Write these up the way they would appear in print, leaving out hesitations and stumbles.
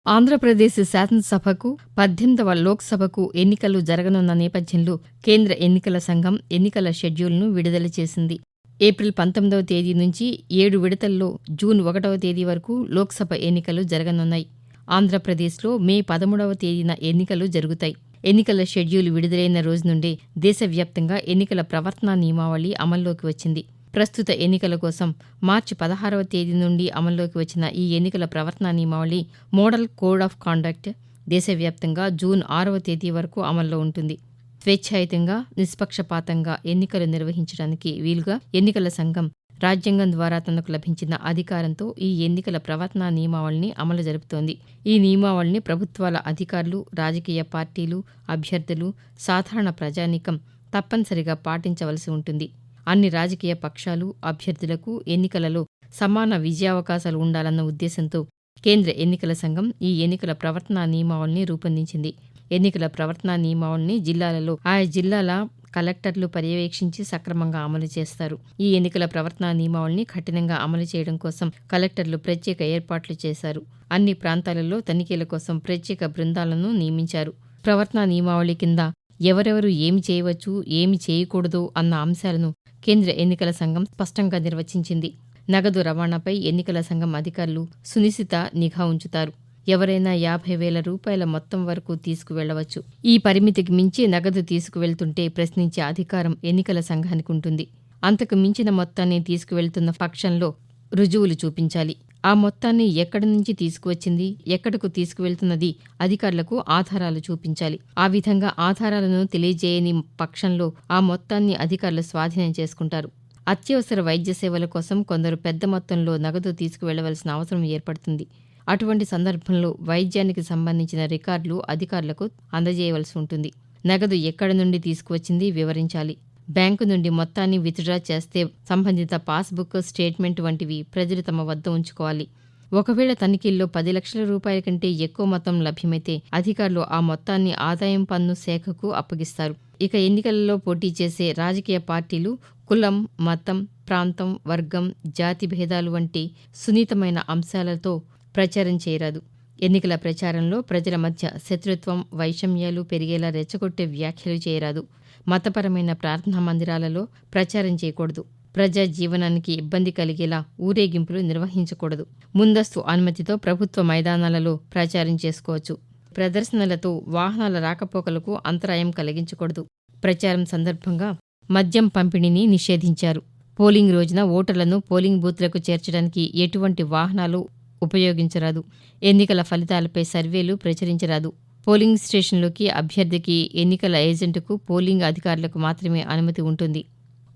ఆంధ్రప్రదేశ్ శాసనసభకు 18వ లోక్సభకు ఎన్నికలు జరగనున్న నేపథ్యంలో కేంద్ర ఎన్నికల సంఘం ఎన్నికల షెడ్యూల్ను విడుదల చేసింది. ఏప్రిల్ 19వ తేదీ నుంచి 7 విడతల్లో జూన్ 1వ తేదీ వరకు లోక్సభ ఎన్నికలు జరగనున్నాయి. ఆంధ్రప్రదేశ్లో మే 13వ తేదీన ఎన్నికలు జరుగుతాయి. ఎన్నికల షెడ్యూల్ విడుదలైన రోజు నుండే దేశవ్యాప్తంగా ఎన్నికల ప్రవర్తనా నియమావళి అమల్లోకి వచ్చింది. ప్రస్తుత ఎన్నికల కోసం మార్చి 16వ తేదీ నుండి అమల్లోకి వచ్చిన ఈ ఎన్నికల ప్రవర్తనా నియమావళి మోడల్ కోడ్ ఆఫ్ కాండక్ట్ దేశవ్యాప్తంగా జూన్ 6వ తేదీ వరకు అమల్లో ఉంటుంది. స్వేచ్ఛాయుతంగా, నిష్పక్షపాతంగా ఎన్నికలు నిర్వహించడానికి వీలుగా ఎన్నికల సంఘం రాజ్యాంగం ద్వారా తనకు లభించిన అధికారంతో ఈ ఎన్నికల ప్రవర్తనా నియమావళిని అమలు జరుపుతోంది. ఈ నియమావళిని ప్రభుత్వాల అధికారులు, రాజకీయ పార్టీలు, అభ్యర్థులు, సాధారణ ప్రజానీకం తప్పనిసరిగా పాటించవలసి ఉంటుంది. అన్ని రాజకీయ పక్షాలు, అభ్యర్థులకు ఎన్నికలలో సమాన విజయావకాశాలు ఉండాలన్న ఉద్దేశంతో కేంద్ర ఎన్నికల సంఘం ఈ ఎన్నికల ప్రవర్తనా నియమావళిని రూపొందించింది. ఎన్నికల ప్రవర్తనా నియమావళిని జిల్లాలలో ఆయా జిల్లాల కలెక్టర్లు పర్యవేక్షించి సక్రమంగా అమలు చేస్తారు. ఈ ఎన్నికల ప్రవర్తనా నియమావళిని కఠినంగా అమలు చేయడం కోసం కలెక్టర్లు ప్రత్యేక ఏర్పాట్లు చేశారు. అన్ని ప్రాంతాలలో తనిఖీల కోసం ప్రత్యేక బృందాలను నియమించారు. ప్రవర్తనా నియమావళి కింద ఎవరెవరు ఏమి చేయవచ్చు, ఏమి చేయకూడదు అన్న అంశాలను కేంద్ర ఎన్నికల సంఘం స్పష్టంగా నిర్వచించింది. నగదు రవాణాపై ఎన్నికల సంఘం అధికారులు సునిశిత నిఘా ఉంచుతారు. ఎవరైనా 50,000 రూపాయల మొత్తం వరకు తీసుకువెళ్లవచ్చు. ఈ పరిమితికి మించి నగదు తీసుకువెళ్తుంటే ప్రశ్నించే అధికారం ఎన్నికల సంఘానికి ఉంటుంది. అంతకు మించిన మొత్తాన్ని తీసుకువెళ్తున్న పక్షంలో రుజువులు చూపించాలి. ఆ మొత్తాన్ని ఎక్కడి నుంచి తీసుకువచ్చింది, ఎక్కడకు తీసుకువెళ్తున్నది అధికారులకు ఆధారాలు చూపించాలి. ఆ విధంగా ఆధారాలను తెలియజేయని పక్షంలో ఆ మొత్తాన్ని అధికారులు స్వాధీనం చేసుకుంటారు. అత్యవసర వైద్య సేవల కోసం కొందరు పెద్ద మొత్తంలో నగదు తీసుకువెళ్లవలసిన అవసరం ఏర్పడుతుంది. అటువంటి సందర్భంలో వైద్యానికి సంబంధించిన రికార్డులు అధికారులకు అందజేయవలసి ఉంటుంది. నగదు ఎక్కడి నుండి తీసుకువచ్చింది వివరించాలి. బ్యాంకు నుండి మొత్తాన్ని విత్డ్రా చేస్తే సంబంధిత పాస్బుక్, స్టేట్మెంట్ వంటివి ప్రజలు తమ వద్ద ఉంచుకోవాలి. ఒకవేళ తనిఖీల్లో 10 లక్షల రూపాయల కంటే ఎక్కువ మొత్తం లభ్యమైతే అధికారులు ఆ మొత్తాన్ని ఆదాయం పన్ను శాఖకు అప్పగిస్తారు. ఇక ఎన్నికలలో పోటీ చేసే రాజకీయ పార్టీలు కులం, మతం, ప్రాంతం, వర్గం, జాతి భేదాలు వంటి సున్నితమైన అంశాలతో ప్రచారం చేయరాదు. ఎన్నికల ప్రచారంలో ప్రజల మధ్య శత్రుత్వం, వైషమ్యాలు పెరిగేలా రెచ్చగొట్టే వ్యాఖ్యలు చేయరాదు. మతపరమైన ప్రార్థనా మందిరాలలో ప్రచారం చేయకూడదు. ప్రజా జీవనానికి ఇబ్బంది కలిగేలా ఊరేగింపులు నిర్వహించకూడదు. ముందస్తు అనుమతితో ప్రభుత్వ మైదానాలలో ప్రచారం చేసుకోవచ్చు. ప్రదర్శనలతో వాహనాల రాకపోకలకు అంతరాయం కలిగించకూడదు. ప్రచారం సందర్భంగా మద్యం పంపిణీని నిషేధించారు. పోలింగ్ రోజున ఓటర్లను పోలింగ్ బూత్లకు చేర్చడానికి ఎటువంటి వాహనాలు ఉపయోగించరాదు. ఎన్నికల ఫలితాలపై సర్వేలు ప్రచురించరాదు. పోలింగ్ స్టేషన్లోకి అభ్యర్థికి, ఎన్నికల ఏజెంటుకు, పోలింగ్ అధికారులకు మాత్రమే అనుమతి ఉంటుంది.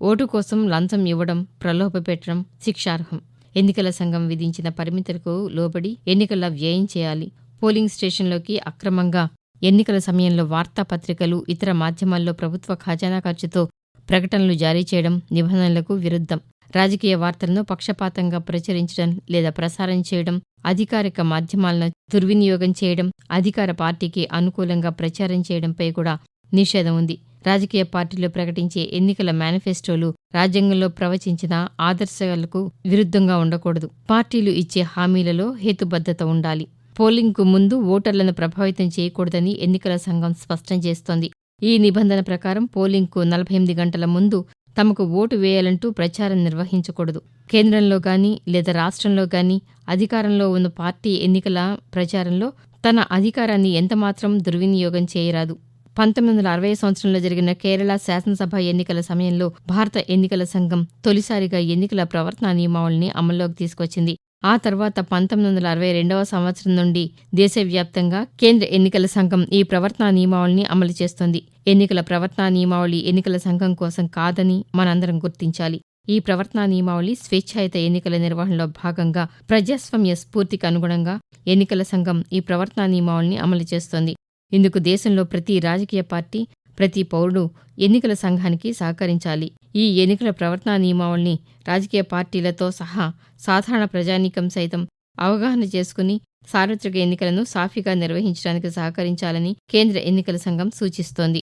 ఓటు కోసం లంచం ఇవ్వడం, ప్రలోభపెట్టడం శిక్షార్హం. ఎన్నికల సంఘం విధించిన పరిమితులకు లోబడి ఎన్నికల వ్యయం చేయాలి. పోలింగ్ స్టేషన్లోకి అక్రమంగా ఎన్నికల సమయంలో వార్తాపత్రికలు, ఇతర మాధ్యమాల్లో ప్రభుత్వ ఖజానా ఖర్చుతో ప్రకటనలు జారీ చేయడం నిబంధనలకు విరుద్ధం. రాజకీయ వార్తలను పక్షపాతంగా ప్రచురించడం లేదా ప్రసారం చేయడం, అధికారిక మాధ్యమాలను దుర్వినియోగం చేయడం, అధికార పార్టీకి అనుకూలంగా ప్రచారం చేయడంపై కూడా నిషేధం ఉంది. రాజకీయ పార్టీలు ప్రకటించే ఎన్నికల మేనిఫెస్టోలు రాజ్యాంగంలో ప్రవచించిన ఆదర్శాలకు విరుద్ధంగా ఉండకూడదు. పార్టీలు ఇచ్చే హామీలలో హేతుబద్ధత ఉండాలి. పోలింగ్కు ముందు ఓటర్లను ప్రభావితం చేయకూడదని ఎన్నికల సంఘం స్పష్టం చేస్తోంది. ఈ నిబంధన ప్రకారం పోలింగ్కు 48 గంటల ముందు తమకు ఓటు వేయాలంటూ ప్రచారం నిర్వహించకూడదు. కేంద్రంలో గానీ లేదా రాష్ట్రంలో గానీ అధికారంలో ఉన్న పార్టీ ఎన్నికల ప్రచారంలో తన అధికారాన్ని ఎంతమాత్రం దుర్వినియోగం చేయరాదు. 1960 సంవత్సరంలో జరిగిన కేరళ శాసనసభ ఎన్నికల సమయంలో భారత ఎన్నికల సంఘం తొలిసారిగా ఎన్నికల ప్రవర్తనా నియమావళిని అమల్లోకి తీసుకొచ్చింది. ఆ తర్వాత 1962వ సంవత్సరం నుండి దేశవ్యాప్తంగా కేంద్ర ఎన్నికల సంఘం ఈ ప్రవర్తనా నియమావళిని అమలు చేస్తోంది. ఎన్నికల ప్రవర్తనా నియమావళి ఎన్నికల సంఘం కోసం కాదని మనందరం గుర్తించాలి. ఈ ప్రవర్తనా నియమావళి స్వేచ్ఛాయుత ఎన్నికల నిర్వహణలో భాగంగా ప్రజాస్వామ్య స్ఫూర్తికి అనుగుణంగా ఎన్నికల సంఘం ఈ ప్రవర్తనా నియమావళిని అమలు చేస్తోంది. ఇందుకు దేశంలో ప్రతి రాజకీయ పార్టీ, ప్రతి పౌరుడు ఎన్నికల సంఘానికి సహకరించాలి. ఈ ఎన్నికల ప్రవర్తనా నియమావళిని రాజకీయ పార్టీలతో సహా సాధారణ ప్రజానీకం సైతం అవగాహన చేసుకుని సార్వత్రిక ఎన్నికలను సాఫీగా నిర్వహించడానికి సహకరించాలని కేంద్ర ఎన్నికల సంఘం సూచిస్తోంది.